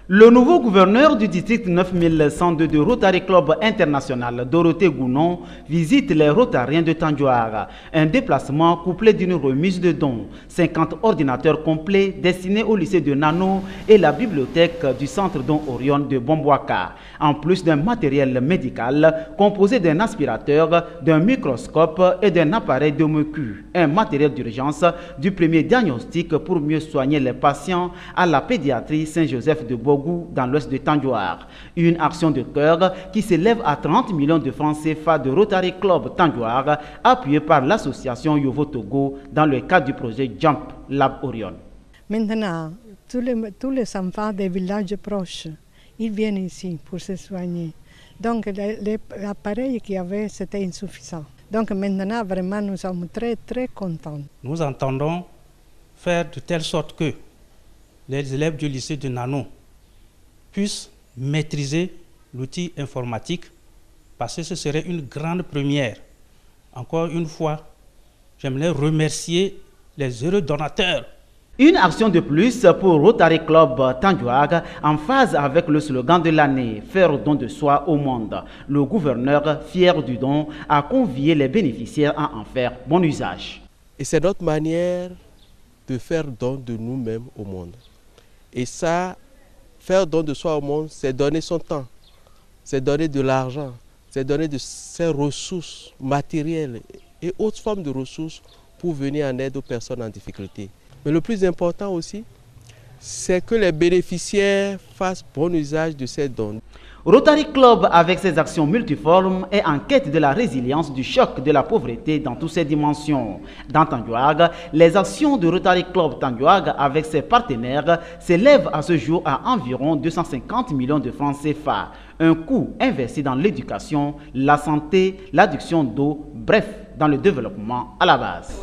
Le nouveau gouverneur du district 9102 de Rotary Club International, Dorothée Gounon, visite les Rotariens de Tandjouar. Un déplacement couplé d'une remise de dons, 50 ordinateurs complets destinés au lycée de Nano et la bibliothèque du centre Don Orion de Bombouaka, en plus d'un matériel médical composé d'un aspirateur, d'un microscope et d'un appareil de MEQ, un matériel d'urgence du premier diagnostic pour mieux soigner les patients à la pédiatrie Saint-Joseph de Bogou dans l'ouest de Tandjouar. Une action de cœur qui s'élève à 30 millions de francs CFA de Rotary Club Tandjouar, appuyée par l'association Yovo Togo dans le cadre du projet Jump Lab Orion. Maintenant, tous les enfants des villages proches, ils viennent ici pour se soigner. Donc l'appareil qu'il y avait, c'était insuffisant. Donc maintenant, vraiment, nous sommes très très contents. Nous entendons faire de telle sorte que les élèves du lycée de Nano puissent maîtriser l'outil informatique, parce que ce serait une grande première. Encore une fois, j'aimerais remercier les heureux donateurs. Une action de plus pour Rotary Club Tandjouar en phase avec le slogan de l'année, faire don de soi au monde. Le gouverneur, fier du don, a convié les bénéficiaires à en faire bon usage. Et c'est notre manière de faire don de nous-mêmes au monde. Et ça, faire don de soi au monde, c'est donner son temps, c'est donner de l'argent, c'est donner de ses ressources matérielles et autres formes de ressources pour venir en aide aux personnes en difficulté. Mais le plus important aussi, c'est que les bénéficiaires fassent bon usage de ces dons. Rotary Club, avec ses actions multiformes, est en quête de la résilience du choc de la pauvreté dans toutes ses dimensions. Dans Tandjouar, les actions de Rotary Club Tandjouar avec ses partenaires s'élèvent à ce jour à environ 250 millions de francs CFA. Un coût investi dans l'éducation, la santé, l'adduction d'eau, bref, dans le développement à la base.